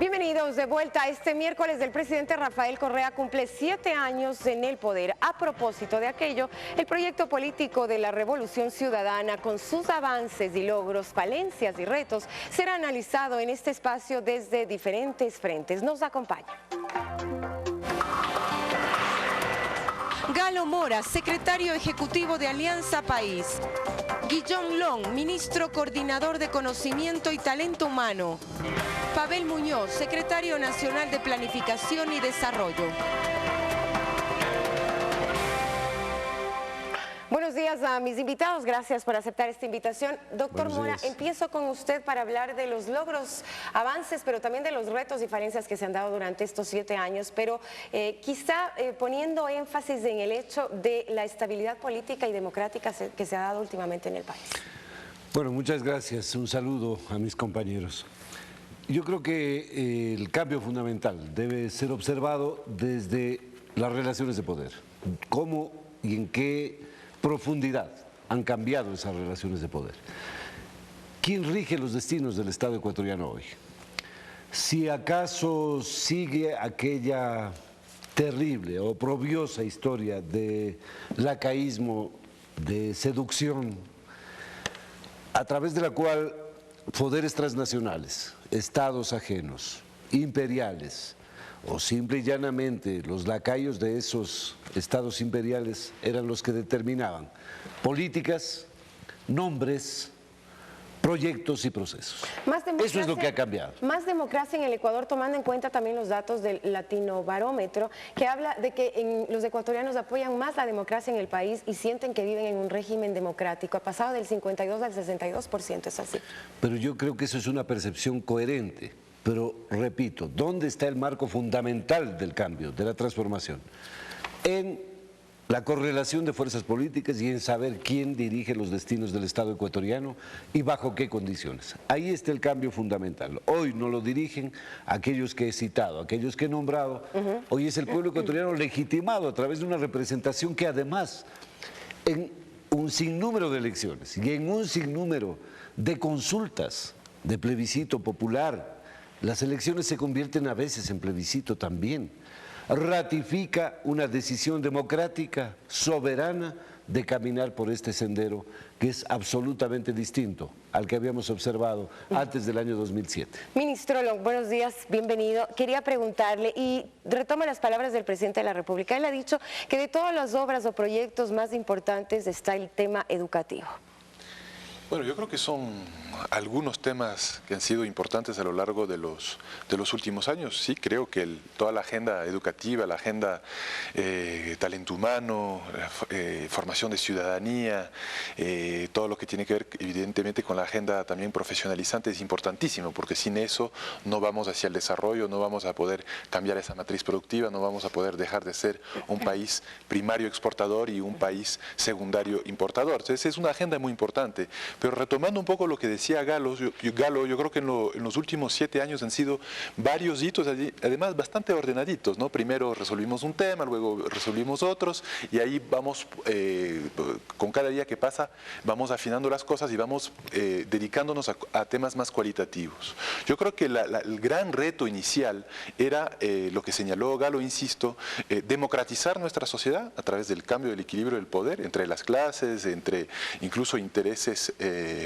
Bienvenidos de vuelta. Este miércoles el presidente Rafael Correa cumple 7 años en el poder. A propósito de aquello, el proyecto político de la Revolución Ciudadana, con sus avances y logros, falencias y retos, será analizado en este espacio desde diferentes frentes. Nos acompaña. Galo Mora, secretario ejecutivo de Alianza País. Guillón Long, ministro coordinador de Conocimiento y Talento Humano. Pavel Muñoz, secretario nacional de Planificación y Desarrollo. Buenos días a mis invitados, gracias por aceptar esta invitación. Doctor Mora, empiezo con usted para hablar de los logros, avances, pero también de los retos y falencias que se han dado durante estos 7 años, pero quizá poniendo énfasis en el hecho de la estabilidad política y democrática que se ha dado últimamente en el país. Bueno, muchas gracias. Un saludo a mis compañeros. Yo creo que el cambio fundamental debe ser observado desde las relaciones de poder. ¿Cómo y en qué profundidad han cambiado esas relaciones de poder? ¿Quién rige los destinos del Estado ecuatoriano hoy? Si acaso sigue aquella terrible, oprobiosa historia de lacaísmo, de seducción, a través de la cual poderes transnacionales, estados ajenos, imperiales, o simple y llanamente los lacayos de esos estados imperiales eran los que determinaban políticas, nombres, proyectos y procesos. Eso es lo que ha cambiado. Más democracia en el Ecuador, tomando en cuenta también los datos del Latino Barómetro, que habla de que los ecuatorianos apoyan más la democracia en el país y sienten que viven en un régimen democrático. Ha pasado del 52 al 62%, es así. Pero yo creo que eso es una percepción coherente. Pero repito, ¿dónde está el marco fundamental del cambio, de la transformación? En la correlación de fuerzas políticas y en saber quién dirige los destinos del Estado ecuatoriano y bajo qué condiciones. Ahí está el cambio fundamental. Hoy no lo dirigen aquellos que he citado, aquellos que he nombrado. Hoy es el pueblo ecuatoriano legitimado a través de una representación que además en un sinnúmero de elecciones y en un sinnúmero de consultas, de plebiscito popular, las elecciones se convierten a veces en plebiscito también. Ratifica una decisión democrática, soberana, de caminar por este sendero que es absolutamente distinto al que habíamos observado antes del año 2007. Ministro Long, buenos días, bienvenido. Quería preguntarle, y retomo las palabras del presidente de la República. Él ha dicho que de todas las obras o proyectos más importantes está el tema educativo. Bueno, yo creo que son algunos temas que han sido importantes a lo largo de los últimos años. Sí, creo que toda la agenda educativa, la agenda talento humano, formación de ciudadanía, todo lo que tiene que ver evidentemente con la agenda también profesionalizante es importantísimo, porque sin eso no vamos hacia el desarrollo, no vamos a poder cambiar esa matriz productiva, no vamos a poder dejar de ser un país primario exportador y un país secundario importador. Entonces es una agenda muy importante. Pero retomando un poco lo que decía Galo, yo creo que en los últimos 7 años han sido varios hitos, además bastante ordenaditos, ¿no? Primero resolvimos un tema, luego resolvimos otros, y ahí vamos, con cada día que pasa, vamos afinando las cosas y vamos dedicándonos a temas más cualitativos. Yo creo que el gran reto inicial era lo que señaló Galo, insisto, democratizar nuestra sociedad a través del cambio del equilibrio del poder entre las clases, entre incluso intereses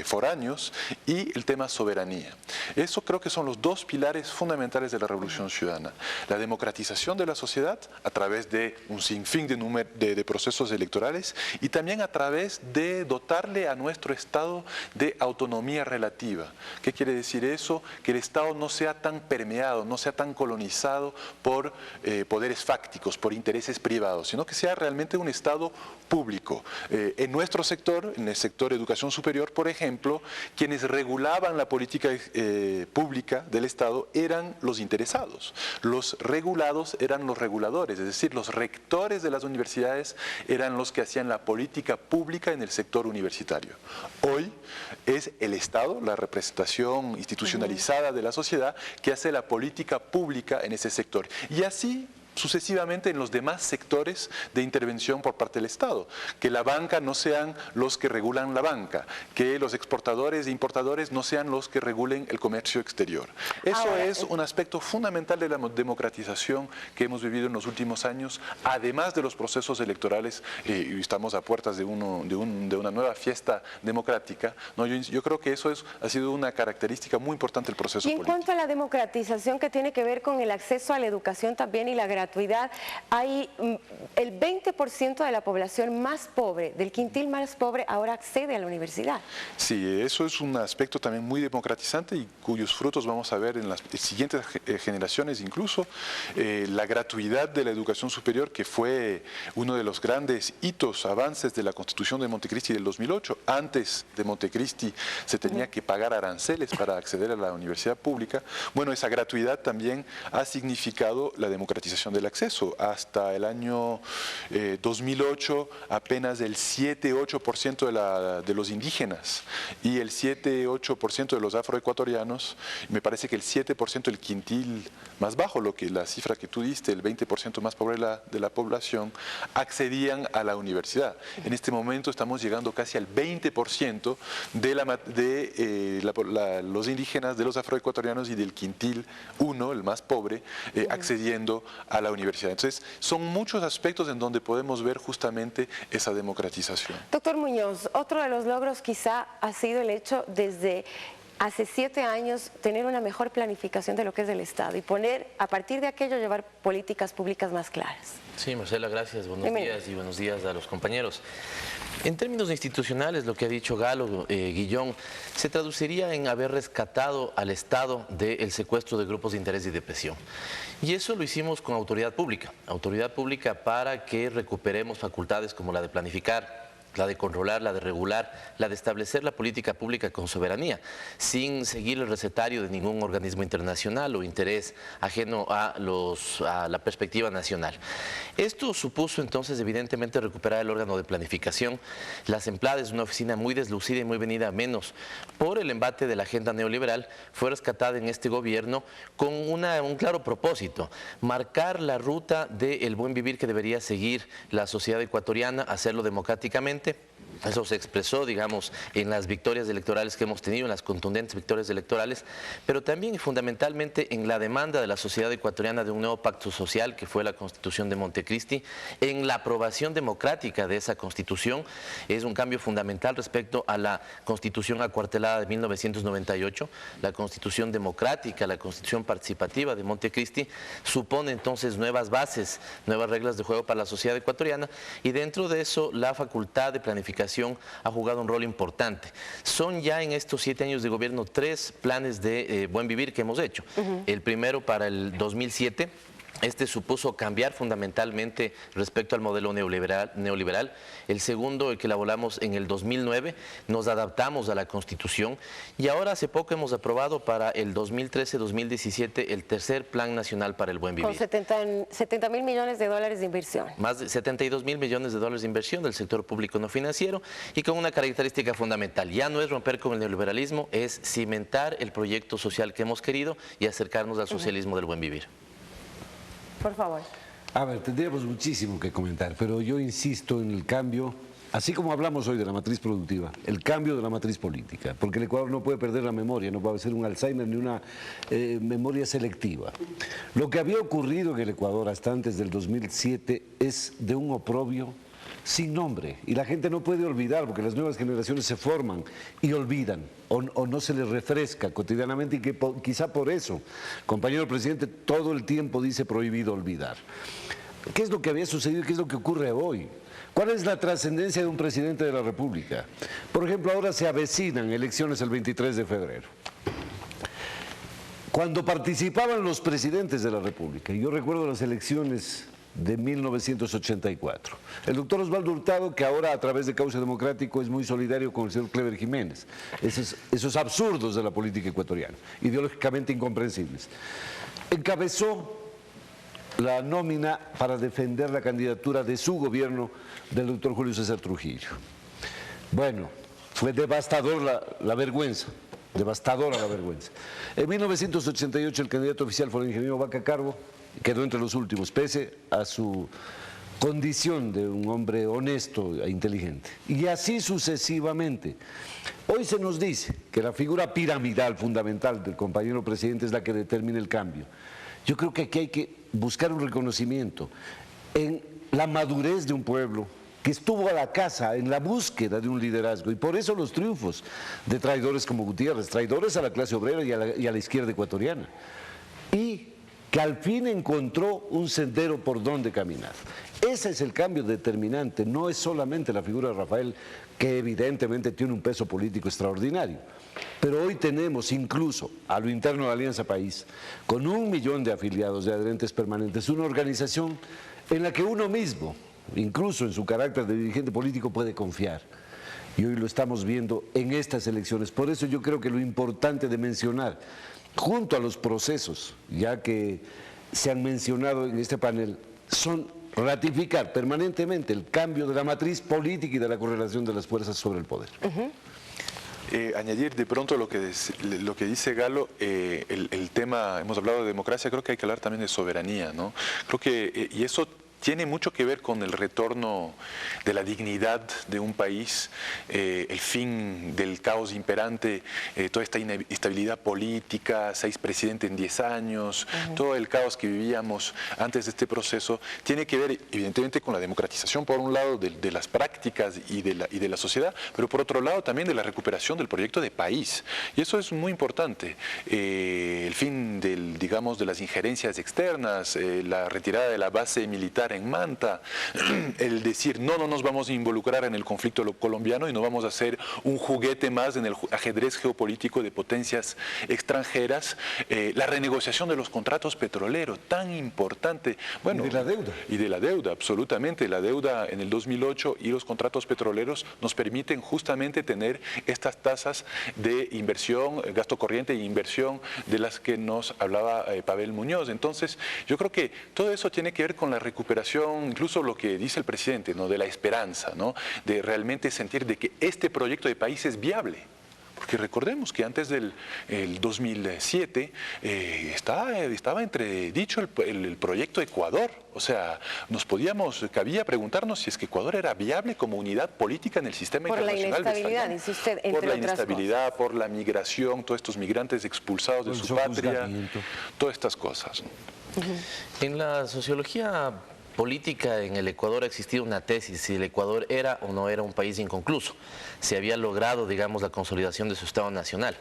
foráneos, y el tema soberanía. Eso creo que son los dos pilares fundamentales de la Revolución Ciudadana. La democratización de la sociedad a través de un sinfín de procesos electorales y también a través de dotarle a nuestro Estado de autonomía relativa. ¿Qué quiere decir eso? Que el Estado no sea tan permeado, no sea tan colonizado por poderes fácticos, por intereses privados, sino que sea realmente un Estado público. En nuestro sector, en el sector educación superior, por ejemplo, quienes regulaban la política pública del Estado eran los interesados. Los regulados eran los reguladores, es decir, los rectores de las universidades eran los que hacían la política pública en el sector universitario. Hoy es el Estado, la representación institucionalizada de la sociedad, que hace la política pública en ese sector. Y así sucesivamente en los demás sectores de intervención por parte del Estado. Que la banca no sean los que regulan la banca, que los exportadores e importadores no sean los que regulen el comercio exterior. Eso es un aspecto fundamental de la democratización que hemos vivido en los últimos años, además de los procesos electorales, y estamos a puertas de una nueva fiesta democrática, ¿no? Yo creo que eso ha sido una característica muy importante del proceso político. Y en cuanto a la democratización que tiene que ver con el acceso a la educación también y la gratuidad, hay el 20% de la población más pobre, del quintil más pobre, ahora accede a la universidad. Sí, eso es un aspecto también muy democratizante y cuyos frutos vamos a ver en las siguientes generaciones incluso. La gratuidad de la educación superior, que fue uno de los grandes hitos, avances de la Constitución de Montecristi del 2008. Antes de Montecristi se tenía que pagar aranceles para acceder a la universidad pública. Bueno, esa gratuidad también ha significado la democratización del acceso. Hasta el año 2008 apenas el 7-8% de los indígenas y el 7-8% de los afroecuatorianos, me parece que el 7% el quintil más bajo, la cifra que tú diste, el 20% más pobre de la población, accedían a la universidad. En este momento estamos llegando casi al 20% de los indígenas, de los afroecuatorianos y del quintil 1, el más pobre, accediendo a la universidad. Entonces, son muchos aspectos en donde podemos ver justamente esa democratización. Doctor Muñoz, otro de los logros quizá ha sido el hecho desde hace 7 años tener una mejor planificación de lo que es el Estado y poner, a partir de aquello, llevar políticas públicas más claras. Sí, Marcela, gracias. Buenos días y buenos días a los compañeros. En términos institucionales, lo que ha dicho Galo, Guillón, se traduciría en haber rescatado al Estado del secuestro de grupos de interés y de presión. Y eso lo hicimos con autoridad pública para que recuperemos facultades como la de planificar, la de controlar, la de regular, la de establecer la política pública con soberanía, sin seguir el recetario de ningún organismo internacional o interés ajeno a la perspectiva nacional. Esto supuso entonces evidentemente recuperar el órgano de planificación. La SEMPLAD es una oficina muy deslucida y muy venida a menos por el embate de la agenda neoliberal, fue rescatada en este gobierno con un claro propósito: marcar la ruta del buen vivir que debería seguir la sociedad ecuatoriana, hacerlo democráticamente. Eso se expresó, digamos, en las victorias electorales que hemos tenido, en las contundentes victorias electorales, pero también y fundamentalmente en la demanda de la sociedad ecuatoriana de un nuevo pacto social, que fue la Constitución de Montecristi, en la aprobación democrática de esa Constitución. Es un cambio fundamental respecto a la Constitución acuartelada de 1998, la Constitución democrática, la Constitución participativa de Montecristi, supone entonces nuevas bases, nuevas reglas de juego para la sociedad ecuatoriana, y dentro de eso la facultad de planificación ha jugado un rol importante. Son ya en estos 7 años de gobierno 3 planes de buen vivir que hemos hecho. El primero para el 2007. Este supuso cambiar fundamentalmente respecto al modelo neoliberal. El segundo, el que elaboramos en el 2009, nos adaptamos a la Constitución, y ahora hace poco hemos aprobado para el 2013-2017 el tercer Plan Nacional para el Buen Vivir. Con 70.000 millones de dólares de inversión. Más de 72.000 millones de dólares de inversión del sector público no financiero, y con una característica fundamental: ya no es romper con el neoliberalismo, es cimentar el proyecto social que hemos querido y acercarnos al socialismo del buen vivir. Por favor. A ver, tendríamos muchísimo que comentar, pero yo insisto en el cambio, así como hablamos hoy de la matriz productiva, el cambio de la matriz política, porque el Ecuador no puede perder la memoria, no puede ser un Alzheimer ni una memoria selectiva. Lo que había ocurrido en el Ecuador hasta antes del 2007 es de un oprobio sin nombre, y la gente no puede olvidar, porque las nuevas generaciones se forman y olvidan, o no se les refresca cotidianamente, y que quizá por eso, compañero presidente, todo el tiempo dice prohibido olvidar. ¿Qué es lo que había sucedido y qué es lo que ocurre hoy? ¿Cuál es la trascendencia de un presidente de la República? Por ejemplo, ahora se avecinan elecciones el 23 de febrero. Cuando participaban los presidentes de la República, y yo recuerdo las elecciones de 1984. El doctor Osvaldo Hurtado, que ahora a través de Cauce Democrático es muy solidario con el señor Clever Jiménez. Esos absurdos de la política ecuatoriana, ideológicamente incomprensibles. Encabezó la nómina para defender la candidatura de su gobierno del doctor Julio César Trujillo. Bueno, fue devastador la vergüenza. devastadora la vergüenza. En 1988 el candidato oficial fue el ingeniero Vaca Carbo, quedó entre los últimos, pese a su condición de un hombre honesto e inteligente. Y así sucesivamente. Hoy se nos dice que la figura piramidal fundamental del compañero presidente es la que determina el cambio. Yo creo que aquí hay que buscar un reconocimiento en la madurez de un pueblo que estuvo a la caza en la búsqueda de un liderazgo, y por eso los triunfos de traidores como Gutiérrez, traidores a la clase obrera y a la izquierda ecuatoriana, y que al fin encontró un sendero por donde caminar. Ese es el cambio determinante, no es solamente la figura de Rafael, que evidentemente tiene un peso político extraordinario, pero hoy tenemos incluso a lo interno de Alianza País, con 1 millón de afiliados, de adherentes permanentes, una organización en la que uno mismo, incluso en su carácter de dirigente político, puede confiar. Y hoy lo estamos viendo en estas elecciones. Por eso yo creo que lo importante de mencionar, junto a los procesos, ya que se han mencionado en este panel, son ratificar permanentemente el cambio de la matriz política y de la correlación de las fuerzas sobre el poder. Añadir de pronto lo que dice Galo, el tema, hemos hablado de democracia, creo que hay que hablar también de soberanía, ¿no? Creo que, y eso tiene mucho que ver con el retorno de la dignidad de un país, el fin del caos imperante, toda esta inestabilidad política, 6 presidentes en 10 años, todo el caos que vivíamos antes de este proceso, tiene que ver evidentemente con la democratización, por un lado, de las prácticas y de la sociedad, pero por otro lado también de la recuperación del proyecto de país. Y eso es muy importante. El fin digamos, de las injerencias externas, la retirada de la base militar en Manta, el decir no nos vamos a involucrar en el conflicto colombiano y no vamos a hacer un juguete más en el ajedrez geopolítico de potencias extranjeras, la renegociación de los contratos petroleros, tan importante. Bueno, y de la deuda. Y de la deuda, absolutamente. La deuda en el 2008 y los contratos petroleros nos permiten justamente tener estas tasas de inversión, gasto corriente e inversión de las que nos hablaba Pavel Muñoz. Entonces, yo creo que todo eso tiene que ver con la recuperación, incluso lo que dice el presidente, ¿no?, de la esperanza, ¿no?, de realmente sentir de que este proyecto de país es viable. Porque recordemos que antes del 2007 estaba entredicho el proyecto Ecuador. O sea, cabía preguntarnos si es que Ecuador era viable como unidad política en el sistema internacional. Por la inestabilidad, dice usted, entre por la otras inestabilidad, cosas. por la migración, todos estos migrantes expulsados de su patria, todas estas cosas. En la sociología política en el Ecuador ha existido una tesis, si el Ecuador era o no era un país inconcluso, se había logrado, digamos, la consolidación de su Estado nacional.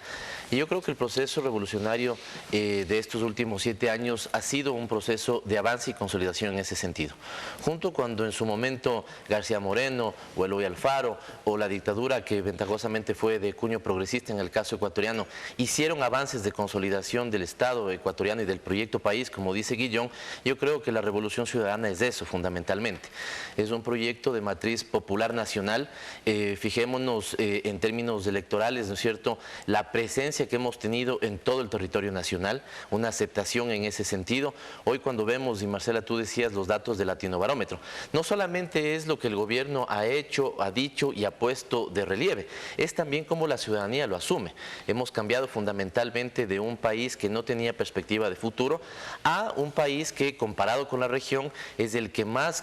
Y yo creo que el proceso revolucionario de estos últimos 7 años ha sido un proceso de avance y consolidación en ese sentido. Junto cuando en su momento García Moreno o Eloy Alfaro o la dictadura que ventajosamente fue de cuño progresista en el caso ecuatoriano, hicieron avances de consolidación del Estado ecuatoriano y del proyecto país, como dice Guillón, yo creo que la Revolución Ciudadana es de eso fundamentalmente. Es un proyecto de matriz popular nacional. Fijémonos en términos electorales, ¿no es cierto?, la presencia que hemos tenido en todo el territorio nacional, una aceptación en ese sentido. Hoy cuando vemos, y Marcela, tú decías los datos del Latinobarómetro, no solamente es lo que el gobierno ha hecho, ha dicho y ha puesto de relieve, es también cómo la ciudadanía lo asume. Hemos cambiado fundamentalmente de un país que no tenía perspectiva de futuro a un país que, comparado con la región, es el que más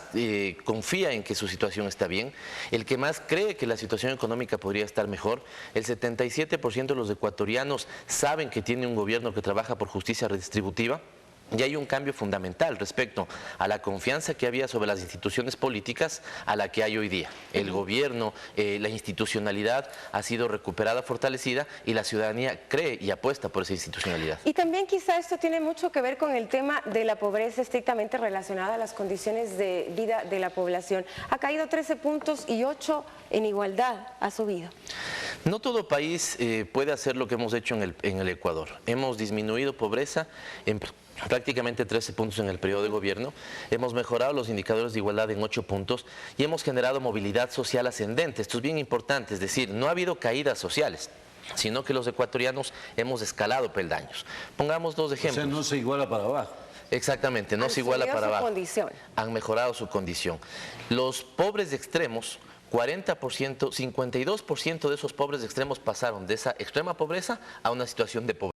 confía en que su situación está bien, el que más cree que la situación económica podría estar mejor. El 77% de los ecuatorianos saben que tiene un gobierno que trabaja por justicia redistributiva. Y hay un cambio fundamental respecto a la confianza que había sobre las instituciones políticas a la que hay hoy día. El gobierno, la institucionalidad ha sido recuperada, fortalecida, y la ciudadanía cree y apuesta por esa institucionalidad. Y también quizá esto tiene mucho que ver con el tema de la pobreza estrictamente relacionada a las condiciones de vida de la población. Ha caído 13 puntos y 8 en igualdad ha subido. No todo país puede hacer lo que hemos hecho en el Ecuador. Hemos disminuido pobreza en prácticamente 13 puntos en el periodo de gobierno, hemos mejorado los indicadores de igualdad en 8 puntos y hemos generado movilidad social ascendente. Esto es bien importante, es decir, no ha habido caídas sociales, sino que los ecuatorianos hemos escalado peldaños. Pongamos 2 ejemplos. O sea, no se iguala para abajo. Exactamente, no se iguala para abajo. Condición. Han mejorado su condición. Los pobres extremos, 40%, 52% de esos pobres extremos pasaron de esa extrema pobreza a una situación de pobreza.